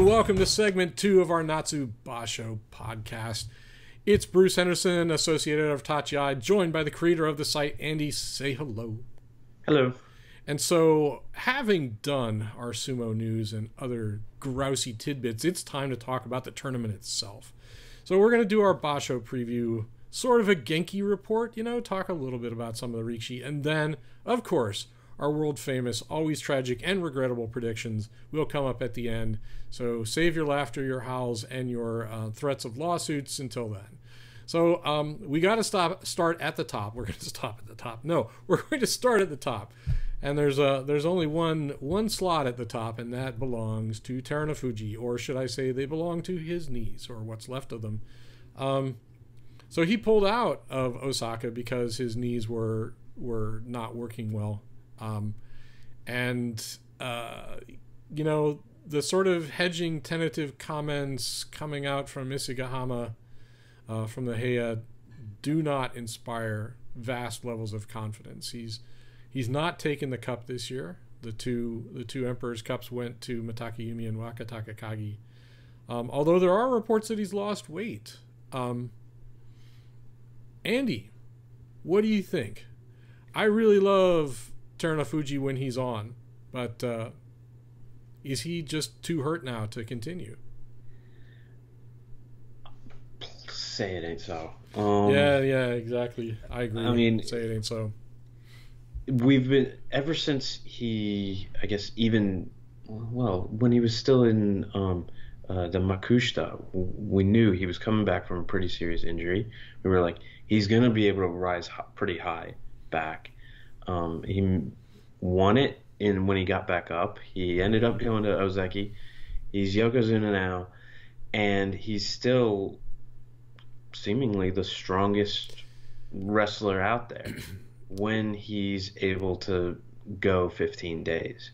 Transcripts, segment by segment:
and welcome to segment 2 of our Natsu Basho podcast. It's Bruce Henderson, associate editor of Tachiai, joined by the creator of the site, Andy. Say hello. Hello. And so, having done our sumo news and other grousey tidbits, it's time to talk about the tournament itself. So we're going to do our Basho preview, sort of a Genki report, talk a little bit about some of the Rikishi, and then, of course, our world-famous, always tragic, and regrettable predictions will come up at the end. So save your laughter, your howls, and your threats of lawsuits until then. So we got to start at the top. We're going to stop at the top. No, we're going to start at the top. And there's only one slot at the top, and that belongs to Tarunofuji, or should I say they belong to his knees, or what's left of them. So he pulled out of Osaka because his knees were not working well. The sort of hedging, tentative comments coming out from Isagahama, from the Heia, do not inspire vast levels of confidence. He's not taken the cup this year. The two Emperor's Cups went to Matakayumi and Wakatakakagi. Although there are reports that he's lost weight. Andy, what do you think? I really love Tarunofuji when he's on, but is he just too hurt now to continue? Say it ain't so. Yeah, exactly. I agree. I mean, say it ain't so. We've been, ever since he, I guess, even, well, when he was still in the Makushita, we knew he was coming back from a pretty serious injury. We were like, he's going to be able to rise pretty high back. He won it when he got back up. He ended up going to Ozeki. He's Yokozuna now, and he's still seemingly the strongest wrestler out there when he's able to go 15 days.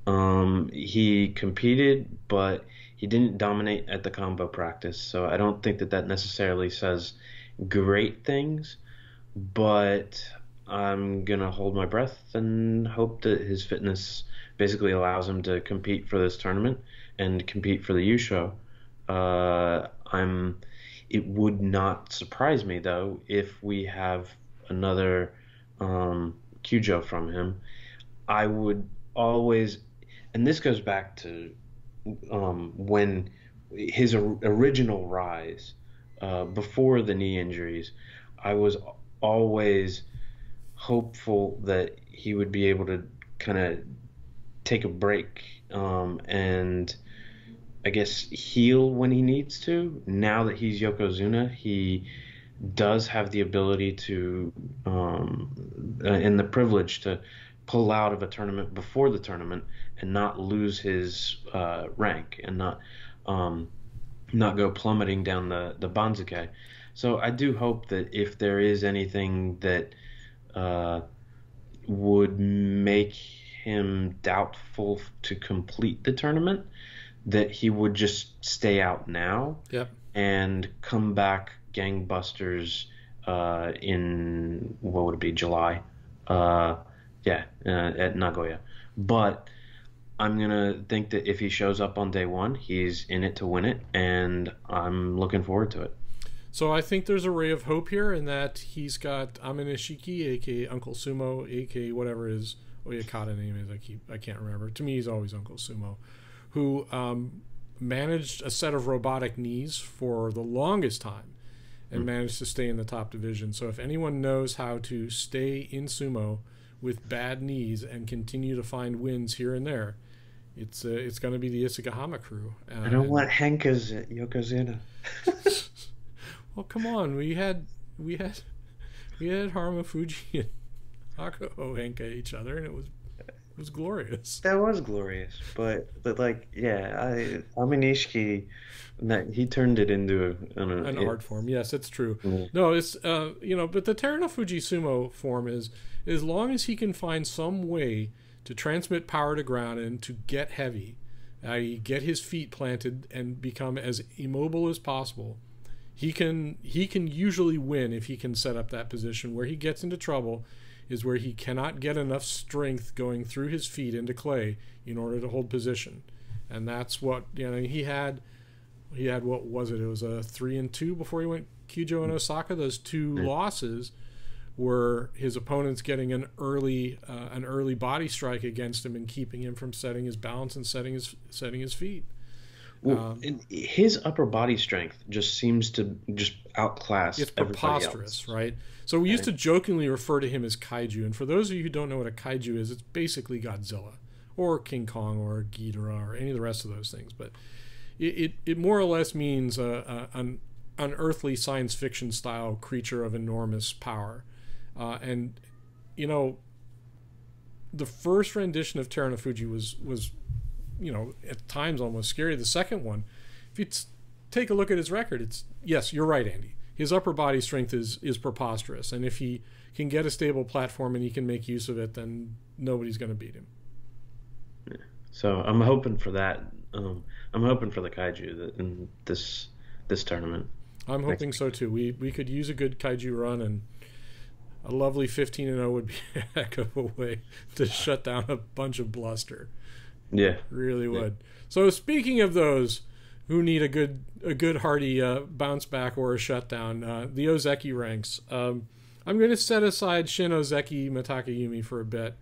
He competed, but he didn't dominate at the combo practice, so I don't think that necessarily says great things, but I'm going to hold my breath and hope that his fitness basically allows him to compete for this tournament and compete for the Yusho. It would not surprise me, though, if we have another Kyujo from him. I would always, and this goes back to when his original rise, before the knee injuries, I was always hopeful that he would be able to kind of take a break and I guess heal when he needs to. Now that he's Yokozuna, he does have the ability to and the privilege to pull out of a tournament before the tournament and not lose his rank and not go plummeting down the Banzuke. So I do hope that if there is anything that would make him doubtful to complete the tournament, that he would just stay out now. Yep. And come back gangbusters in, what would it be, July? At Nagoya. But I'm going to think that if he shows up on day one, he's in it to win it, and I'm looking forward to it. So I think there's a ray of hope here in that he's got Amenishiki, a.k.a. Uncle Sumo, a.k.a. whatever his Oyakata name is. I can't remember. To me, he's always Uncle Sumo, who managed a set of robotic knees for the longest time and managed to stay in the top division. So if anyone knows how to stay in sumo with bad knees and continue to find wins here and there, it's going to be the Isagahama crew. I don't want Henkas at Yokozuna. Well, come on. We had Harumafuji and Akako Henka each other, and it was glorious. That was glorious, but like, yeah, Amenishiki, he turned it into an art form. Yes, it's true. Mm-hmm. No, it's but the Tarunofuji sumo form is, as long as he can find some way to transmit power to ground and to get heavy, get his feet planted and become as immobile as possible, he can usually win if he can set up that position. Where he gets into trouble is where he cannot get enough strength going through his feet into clay in order to hold position. and that's what he had. He had, what was it? It was a 3-2 before he went Kyujo and Osaka. Those two losses were his opponents getting an early body strike against him and keeping him from setting his balance and setting his feet. Well, his upper body strength just seems to just outclass everybody preposterous, else. right? So we used to jokingly refer to him as kaiju, and for those of you who don't know what a kaiju is, it's basically Godzilla or King Kong or Ghidorah or any of the rest of those things. But it more or less means an unearthly science fiction style creature of enormous power. And the first rendition of Terunofuji was at times almost scary. The second one, if you take a look at his record, yes, you're right, Andy. His upper body strength is preposterous, and if he can get a stable platform and he can make use of it, then nobody's going to beat him. Yeah. So I'm hoping for that. I'm hoping for the kaiju in this tournament. I'm hoping so too. We could use a good kaiju run, and a lovely 15-0 would be a heck of a way to shut down a bunch of bluster. Yeah, really would. So speaking of those who need a good hearty bounce back or a shutdown, the Ozeki ranks. I'm going to set aside Shin Ozeki Matakayumi for a bit,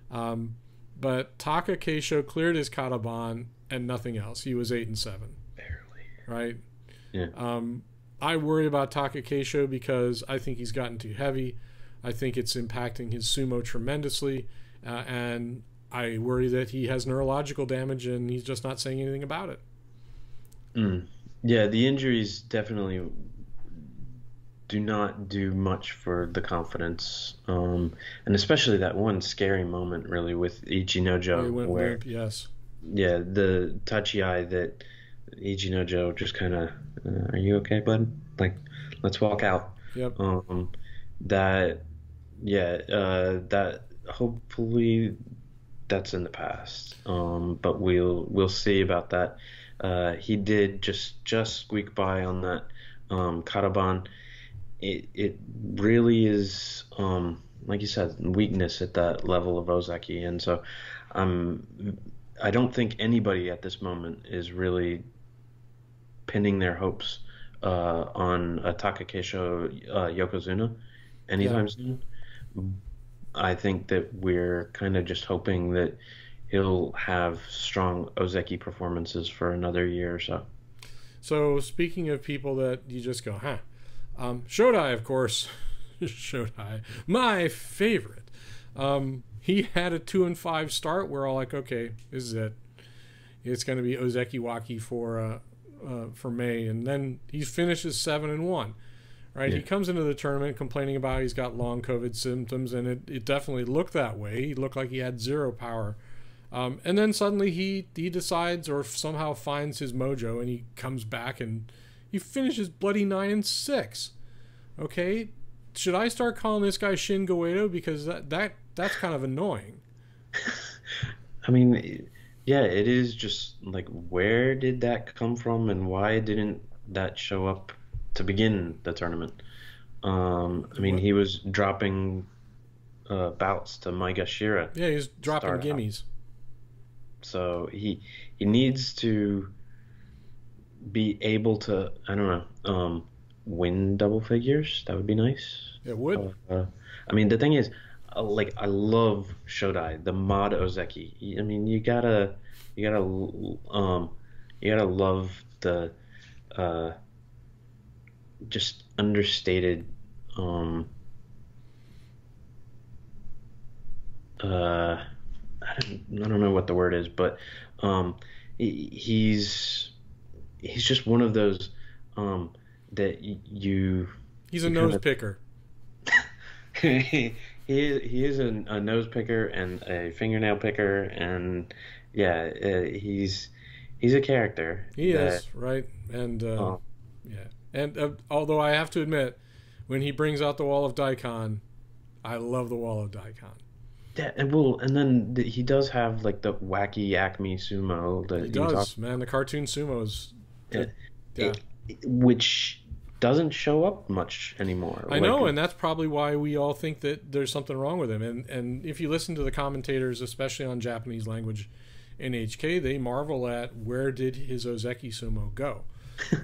but Takakelsho cleared his Kataban and nothing else. He was 8-7. Barely. Right. Yeah. I worry about Takakelsho because I think he's gotten too heavy. I think it's impacting his sumo tremendously, and I worry that he has neurological damage and he's just not saying anything about it. Yeah, the injuries definitely do not do much for the confidence, and especially that one scary moment really with Ichinojo where limp, yes. Yeah, the Tachiai that Ichinojo just kind of, are you okay, bud? Like, let's walk out. Yep. That hopefully that's in the past. But we'll see about that. He did just squeak by on that Karaban. It really is, like you said, weakness at that level of Ozeki, and so I don't think anybody at this moment is really pinning their hopes on a Takakelsho Yokozuna anytime soon. I think that we're kind of just hoping that he'll have strong Ozeki performances for another year or so. So speaking of people that you just go, Shodai, of course, Shodai, my favorite. He had a 2-5 start. We're all like, okay, this is it. It's going to be Ozeki Waki for May, and then he finishes 7-1. Right, yeah. He comes into the tournament complaining about he's got long COVID symptoms, and it definitely looked that way. He looked like he had zero power, and then suddenly he decides or somehow finds his mojo, and he comes back and he finishes bloody 9-6. Okay, should I start calling this guy Shin Goedo, because that's kind of annoying? I mean, yeah, it is just like, where did that come from, and why didn't that show up to begin the tournament? I mean, he was dropping bouts to Maegashira. Yeah, he's dropping gimmies. So he needs to be able to, I don't know, win double figures. That would be nice. It would. I mean, the thing is, like, I love Shodai, the mod Ozeki. I mean, you gotta love the just understated I don't know what the word is, but he's just one of those that he's a nose picker. he is a nose picker and a fingernail picker, and yeah, he's a character. He is, right? And yeah. And although I have to admit, when he brings out the Wall of Daikon, I love the Wall of Daikon. Yeah, and then he does have like the wacky Acme sumo. That he does, man. The cartoon sumos. Which doesn't show up much anymore. I know, and that's probably why we all think that there's something wrong with him. And if you listen to the commentators, especially on Japanese language NHK, they marvel at where did his Ozeki sumo go,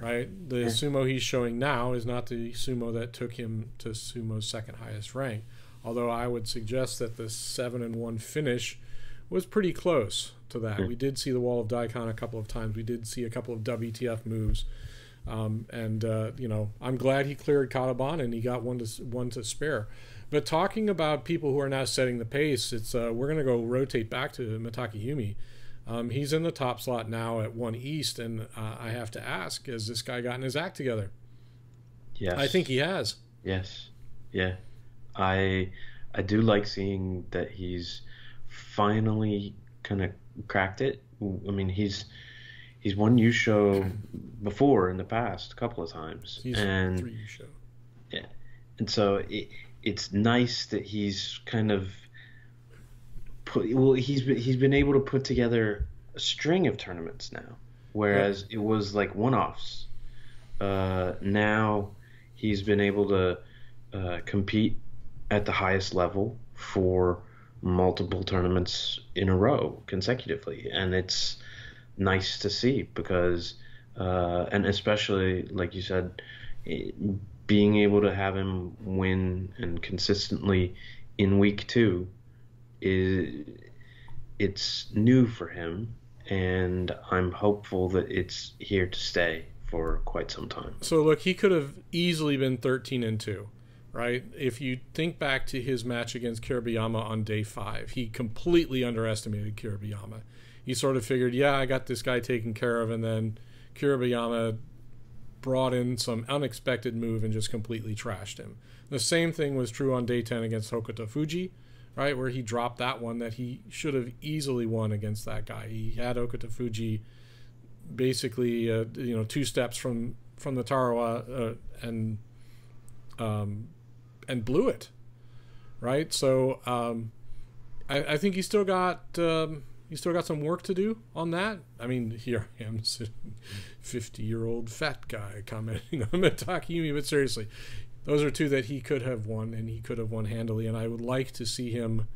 right? The sumo he's showing now is not the sumo that took him to sumo's second highest rank, although I would suggest that the 7-1 finish was pretty close to that. We did see the wall of daikon a couple of times. We did see a couple of WTF moves. You know, I'm glad he cleared Kataban and he got one to spare. But talking about people who are now setting the pace, it's we're going to go rotate back to Mitakeumi. He's in the top slot now at 1 East, and I have to ask, has this guy gotten his act together? Yes. I think he has. Yes. Yeah. I do like seeing that he's finally kind of cracked it. I mean, he's won Yusho before in the past a couple of times. He's 3 Yusho. Yeah. And so it's nice that he's kind of he's been able to put together a string of tournaments now, whereas it was like one-offs. Now he's been able to compete at the highest level for multiple tournaments in a row consecutively, and it's nice to see because and especially like you said, being able to have him win and consistently in week 2 it's new for him, and I'm hopeful that it's here to stay for quite some time. So look, he could have easily been 13-2, right? If you think back to his match against Kirabayama on day 5, he completely underestimated Kirabayama. He sort of figured, yeah, I got this guy taken care of, and then Kirabayama brought in some unexpected move and just completely trashed him. The same thing was true on day 10 against Hokuto Fuji, right, where he dropped that one that he should have easily won against that guy. He had Hokuto Fuji basically, 2 steps from the Tarawa and blew it, right? So I think he's still got some work to do on that. I mean, here I am, 50-year-old fat guy commenting on Mitakeumi, but seriously, those are 2 that he could have won, and he could have won handily. And I would like to see him.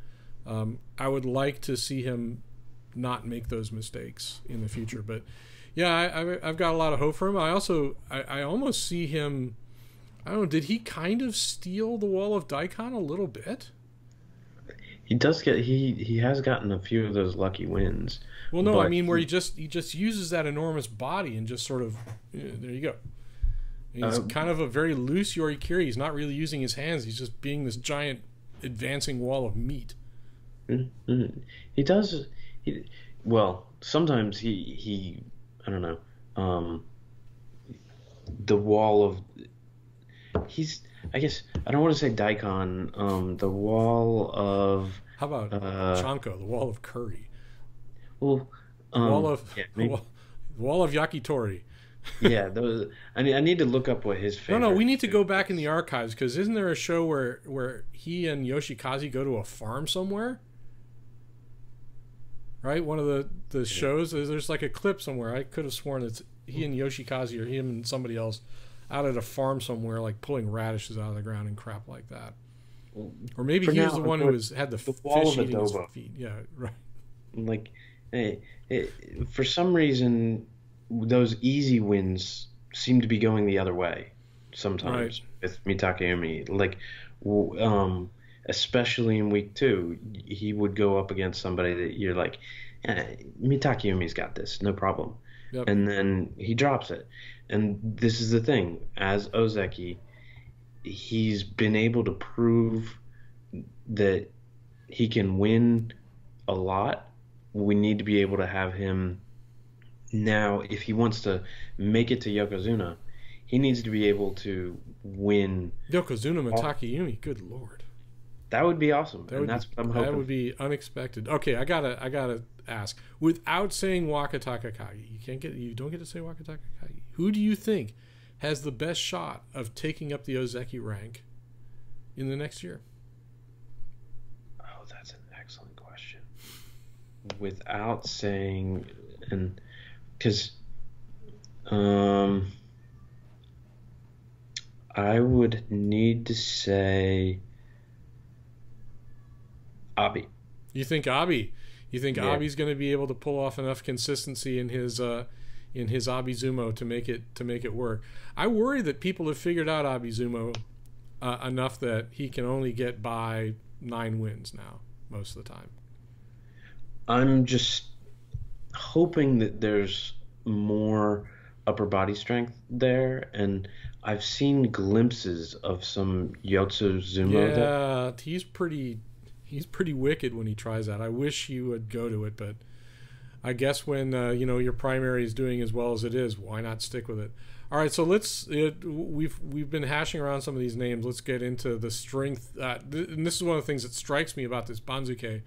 Not make those mistakes in the future. But yeah, I've got a lot of hope for him. I almost see him. I don't know. Did he kind of steal the wall of daikon a little bit? He does get he has gotten a few of those lucky wins. Well, no, I mean where he just uses that enormous body and just sort of there you go. He's kind of a very loose Yorikiri. He's not really using his hands. He's just being this giant advancing wall of meat. Mm-hmm. He does. Well, sometimes he I don't know. The wall of I guess I don't want to say daikon. The wall of how about chanko? The wall of curry. Well, the wall of yakitori. Yeah, those. I need to look up what his favorite. No, we need to go back in the archives, because isn't there a show where he and Yoshikaze go to a farm somewhere? Right, one of the shows. There's like a clip somewhere. I could have sworn it's he and Yoshikaze or him and somebody else out at a farm somewhere, like pulling radishes out of the ground and crap like that. Or maybe he was the one who had the fish eating his feet. Yeah, right. Like, for some reason, those easy wins seem to be going the other way sometimes with Mitakeumi. Like, especially in week 2, he would go up against somebody that you're like, Mitakeumi's got this, no problem. Yep. And then he drops it. And this is the thing. As Ozeki, he's been able to prove that he can win a lot. We need to be able to have him now. If he wants to make it to Yokozuna, he needs to be able to win. Yokozuna Mitakeumi, good lord. That would be awesome. That's what I'm hoping. That would be unexpected. Okay, I gotta ask. Without saying Wakatakakage, you don't get to say Wakatakakage. Who do you think has the best shot of taking up the Ozeki rank in the next year? Oh, that's an excellent question. Without saying, and because I would need to say Abi. You think Abi? You think Abi's going to be able to pull off enough consistency in his Abizumo to make it work? I worry that people have figured out Abizumo enough that he can only get by 9 wins now most of the time. I'm just hoping that there's more upper body strength there, and I've seen glimpses of some Yokozuna. Yeah, he's pretty wicked when he tries that. I wish he would go to it, but I guess when your primary is doing as well as it is, why not stick with it? All right, so we've been hashing around some of these names. Let's get into the strength. And this is one of the things that strikes me about this Banzuke,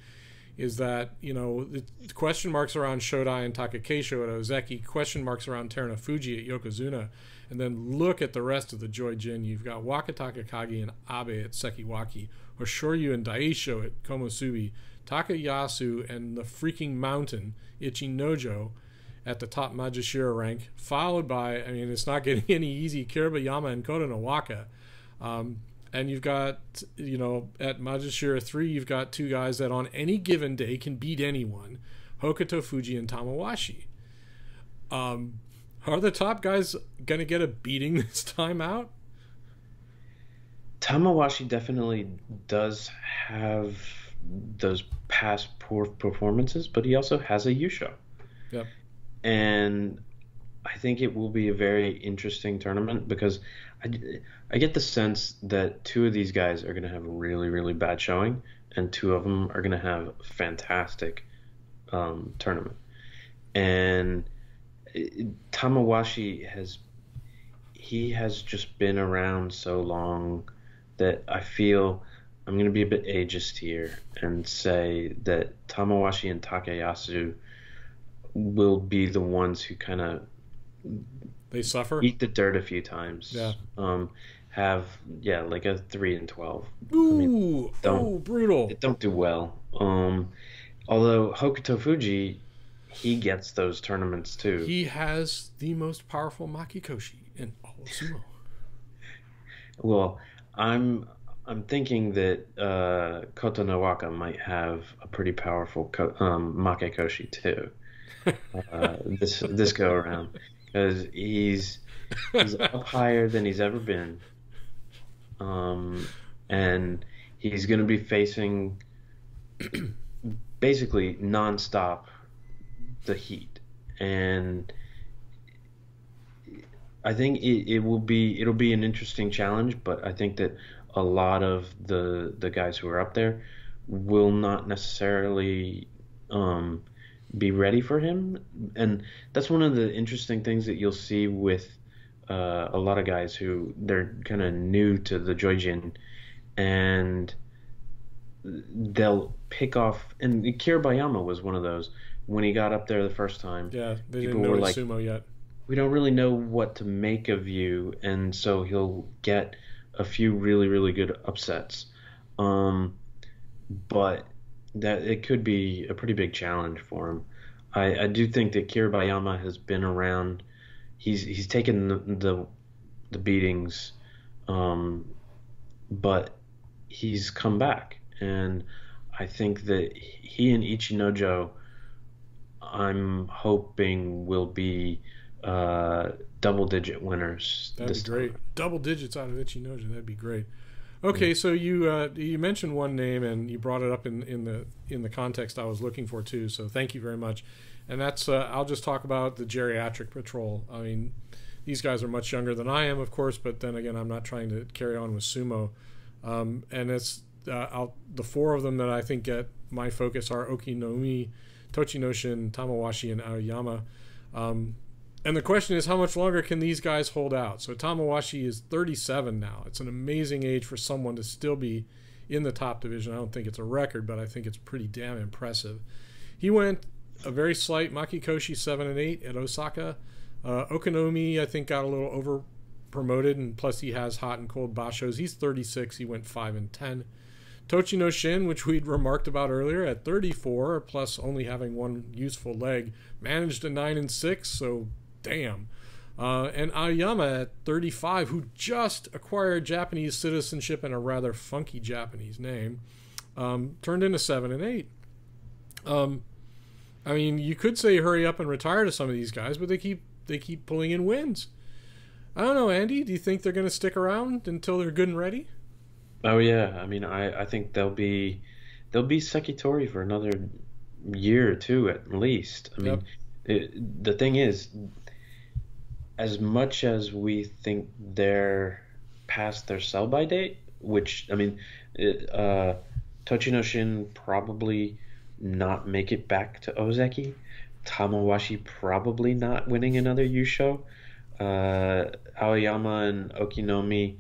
is that the question marks around Shodai and Takakelsho at Ozeki, question marks around Tarunofuji at Yokozuna, and then look at the rest of the Joijin. You've got Wakataka Kage and Abe at Sekiwaki, Hoshoryu and Daisho at Komosubi, Takayasu and the freaking mountain Ichinojo at the top Majishira rank, followed by, it's not getting any easy, Kirabayama and Kotonowaka. And you've got, at Majishira 3, you've got 2 guys that on any given day can beat anyone, Hokuto Fuji and Tamawashi. Are the top guys going to get a beating this time out? Tamawashi definitely does have those past poor performances, but he also has a Yusho. Yep. And I think it will be a very interesting tournament because I get the sense that 2 of these guys are going to have a really, really bad showing, and 2 of them are going to have a fantastic tournament. And Tamawashi has just been around so long that I feel I'm going to be a bit ageist here and say that Tamawashi and Takayasu will be the ones who kind of they suffer, eat the dirt a few times. Yeah. Have like a 3-12. Ooh, brutal. Don't do well. Although Hokuto Fuji, he gets those tournaments too. He has the most powerful Makikoshi in all of sumo. Well, I'm thinking that Kotonowaka might have a pretty powerful Makikoshi too. This go around, because he's up higher than he's ever been, and he's going to be facing basically nonstop the heat, and I think it'll be an interesting challenge. But I think that a lot of the guys who are up there will not necessarily be ready for him, and that's one of the interesting things that you'll see with a lot of guys who they're kind of new to the Joijin, and they'll pick off. And Kirabayama was one of those when he got up there the first time. Yeah, they didn't know his sumo yet. We don't really know what to make of you, and so he'll get a few really, really good upsets. But that it could be a pretty big challenge for him. I do think that Kirabayama has been around. He's taken the beatings, but he's come back, and I think that he and Ichinojo, I'm hoping, will be double-digit winners. That'd be great. Double digits out of Ichinojo. That'd be great. Okay, so you mentioned one name, and you brought it up in the context I was looking for too. So thank you very much. And that's I'll just talk about the geriatric patrol. I mean, these guys are much younger than I am, of course, but then again, I'm not trying to carry on with sumo. And it's the 4 of them that I think get my focus are Okinoumi, Tochinoshin, Tamawashi, and Aoyama. And the question is, how much longer can these guys hold out? So Tamawashi is 37 now. It's an amazing age for someone to still be in the top division. I don't think it's a record, but I think it's pretty damn impressive. He went a very slight Makikoshi 7 and 8 at Osaka. Okinoumi, I think, got a little over promoted, and plus he has hot and cold bashos. He's 36. He went 5 and 10. Tochinoshin, which we'd remarked about earlier, at 34, plus only having one useful leg, managed a 9 and 6. So damn. And Aoyama at 35, who just acquired Japanese citizenship and a rather funky Japanese name, turned into 7 and 8. I mean, you could say hurry up and retire to some of these guys, but they keep pulling in wins. I don't know, Andy. Do you think they're going to stick around until they're good and ready? Oh yeah, I mean, I think they'll be Sekitori for another year or two at least. I mean, the thing is, as much as we think they're past their sell-by date, which I mean, Tochinoshin probably not make it back to Ozeki, Tamawashi probably not winning another Yusho, Aoyama and Okinomi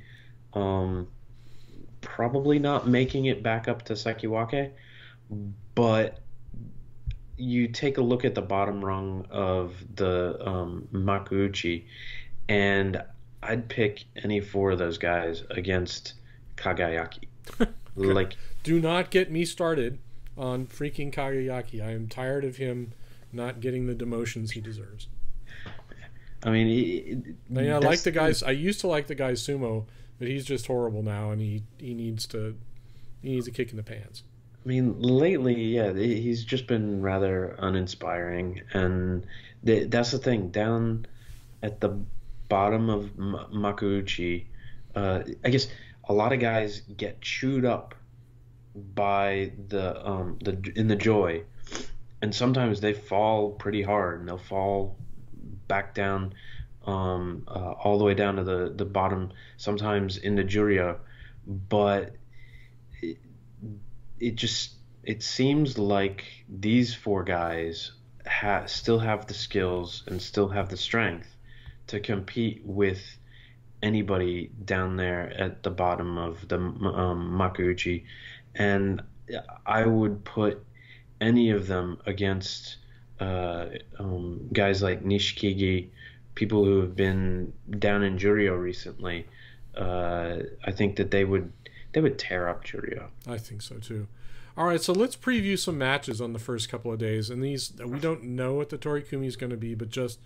probably not making it back up to Sekiwake, but you take a look at the bottom rung of the Makuuchi, and I'd pick any four of those guys against Kagayaki. Like, do not get me started on freaking Kagayaki. I am tired of him not getting the demotions he deserves. I mean, I like the guys. I used to like the guy Sumo, but he's just horrible now, and he needs a kick in the pants. I mean, lately, yeah, he's just been rather uninspiring, and that's the thing. Down at the bottom of Makuuchi, I guess a lot of guys get chewed up by the joy, and sometimes they fall pretty hard, and they'll fall back down, all the way down to the bottom, sometimes in the Juryo, but it seems like these four guys still have the skills and still have the strength to compete with anybody down there at the bottom of the Makuuchi, and I would put any of them against guys like Nishikigi, people who have been down in Juryo recently. I think that they would tear up Juryo. I think so too. All right, so let's preview some matches on the first couple of days, and these we don't know what the Torikumi is going to be, but just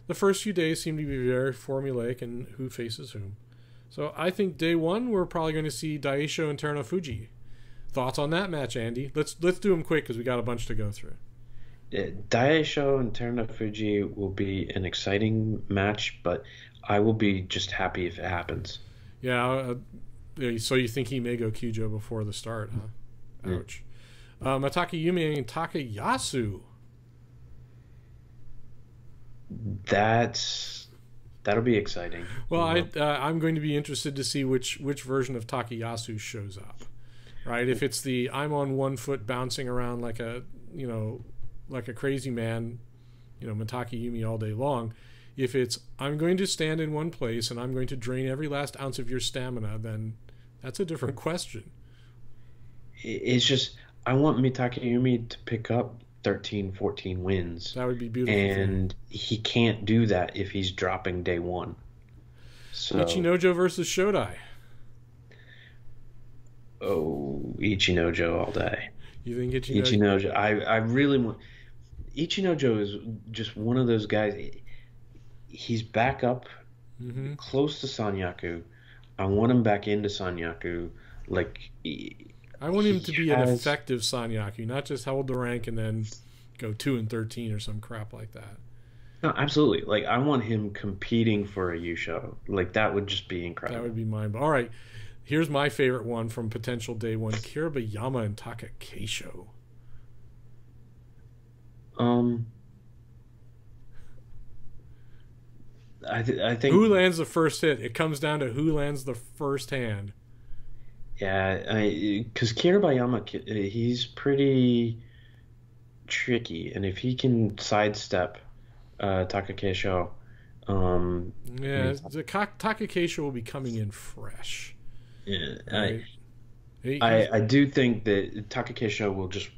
the first few days seem to be very formulaic and who faces whom. So I think day one we're probably going to see Daisho and Terunofuji. Thoughts on that match, Andy? Let's do them quick because we got a bunch to go through. Daisho and Terunofuji will be an exciting match, but I will be just happy if it happens. Yeah, so you think he may go Kyujo before the start, huh? Ouch. Matake Yumi and Takayasu. That'll be exciting. Well, I'm going to be interested to see which version of Takayasu shows up. Right? If it's the I'm on one foot bouncing around like a crazy man, Matake Yumi all day long. If it's I'm going to stand in one place and I'm going to drain every last ounce of your stamina, then that's a different question. It's just I want Mitake Yumi to pick up 13, 14 wins. That would be beautiful. And he can't do that if he's dropping day one. So Ichinojo versus Shodai. Oh, Ichinojo all day. You think Ichinojo? I really want... Ichinojo is just one of those guys. He's back up close to Sanyaku. I want him back into Sanyaku. I want him to be an effective Sanyaku, not just hold the rank and then go 2-13 or some crap like that. No, absolutely. I want him competing for a Yusho. That would just be incredible. That would be mind-blowing. All right, here's my favorite one from potential day one: Kirabayama and Takakelsho. I think who lands the first hit. It comes down to who lands the first hand. Yeah, because Kirabayama, he's pretty tricky, and if he can sidestep Takakelsho, Takakelsho will be coming in fresh. Yeah, right? I do think that Takakelsho will just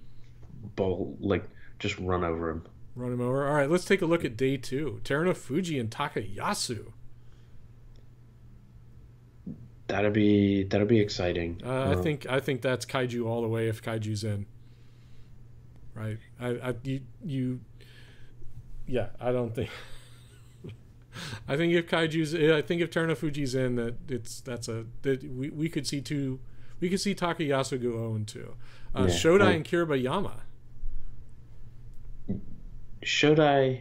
just run over him. Run him over. All right, let's take a look at day two: Terunofuji and Takayasu. That'll be exciting. I think that's Kaiju all the way if Kaiju's in. Right? I don't think. I think if Terunofuji's in, we could see Takayasu go 0-2. Shodai and Kirabayama. Shodai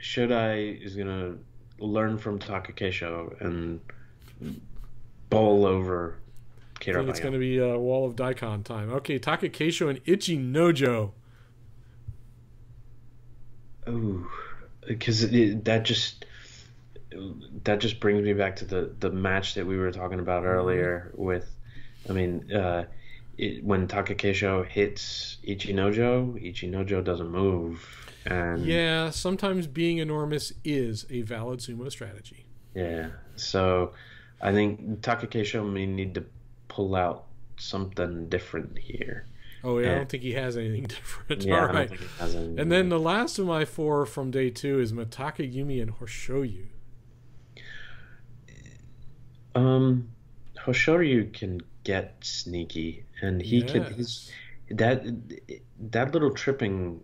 Shodai is gonna learn from Takakelsho and bowl over I think it's going Kirabayo. to be a Wall of Daikon time. Okay, Takakelsho and Ichi Nojo. Ooh, because that just brings me back to the match that we were talking about Hmm. earlier with, I mean, when Takakelsho hits Ichinojo, Ichinojo doesn't move, and Yeah, sometimes being enormous is a valid sumo strategy. yeah, so I think Takakelsho may need to pull out something different here, Oh, yeah, I and don't think he has anything different. All yeah, I don't right. think it has And anything then the different. last of my four from day two is Mataka Yumi and Hoshoyu. Um, Hoshoryu can get sneaky, and he's Yes. that that little tripping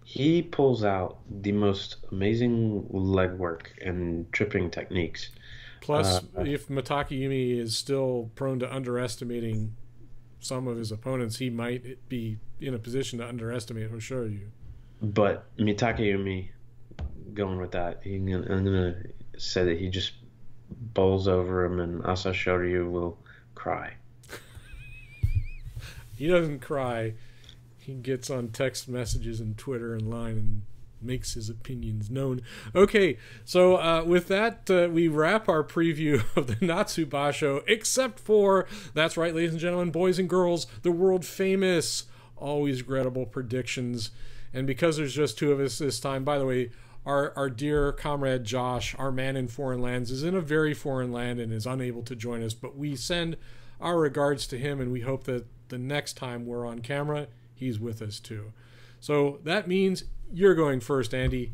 he pulls out the most amazing leg work and tripping techniques. Uh, Plus, if Mataka Yumi is still prone to underestimating some of his opponents, he might be in a position to underestimate Hoshoyu. but Mitakeyumi going with that, I'm gonna say that he just bowls over him, and Asashoryu will cry. He doesn't cry. He gets on text messages and Twitter and Line and makes his opinions known. Okay, so with that, we wrap our preview of the Natsu Basho, except for, that's right, ladies and gentlemen, boys and girls, the world famous, always regrettable predictions. And because there's just two of us this time, by the way, our dear comrade Josh, our man in foreign lands, is in a very foreign land and is unable to join us, but we send our regards to him and we hope that the next time we're on camera, he's with us too. So that means you're going first, Andy.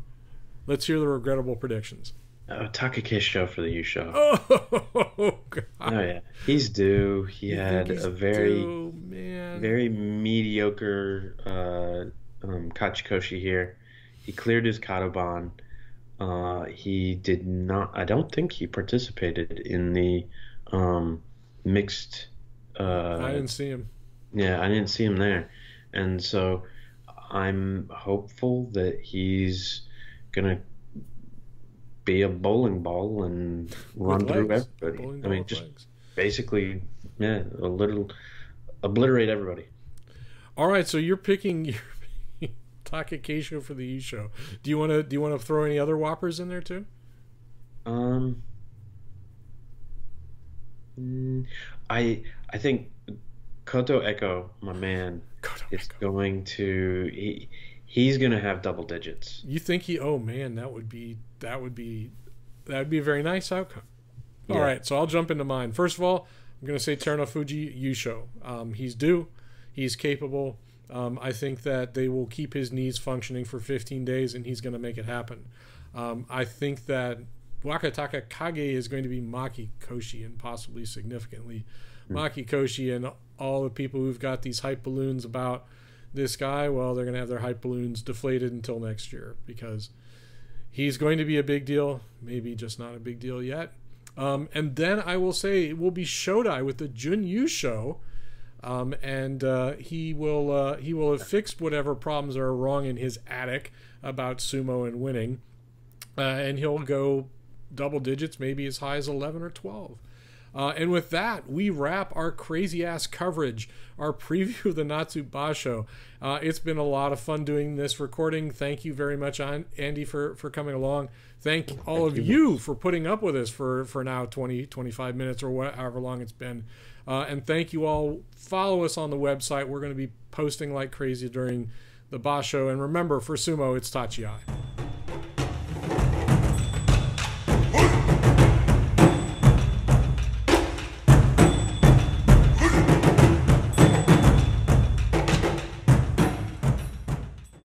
Let's hear the regrettable predictions. Oh, Takakisho for the U show. Oh, God. Oh yeah, he's due. He You think had he's a very, due, man? very mediocre Kachikoshi here. He cleared his Kadoban. He did not. I don't think he participated in the um, mixed. I Uh, didn't see him. yeah, I didn't see him there, and so I'm hopeful that he's gonna be a bowling ball and With run through legs. A everybody. bowling I ball mean, with just legs. basically, yeah, a little obliterate everybody. All right, so you're picking your Takakelsho for the U show. Do you want to throw any other whoppers in there too? Um, mm, I think Koto Echo, my man, Koto is Echo. going to he's gonna have double digits. You think he? Oh man, that would be a very nice outcome. All Yeah, right, so I'll jump into mine. First of all, I'm going to say Terunofuji Yusho. He's due. He's capable. I think that they will keep his knees functioning for 15 days, and he's going to make it happen. I think that Wakataka Kage is going to be Maki Koshi, and possibly significantly Maki Koshi, and all the people who've got these hype balloons about this guy. Well, they're going to have their hype balloons deflated until next year because he's going to be a big deal. Maybe just not a big deal yet. And then I will say it will be Shodai with the Jun Yu show, and he will have fixed whatever problems are wrong in his attic about sumo and winning, and he'll go double digits, maybe as high as 11 or 12. And with that, we wrap our crazy ass coverage, our preview of the Natsu Basho. It's been a lot of fun doing this recording. Thank you very much, Andy, for coming along. Thank all thank of you. you for putting up with us for now 20, 25 minutes or however long it's been. And thank you all. Follow us on the website. We're going to be posting like crazy during the Basho. And remember, for sumo, it's Tachiai.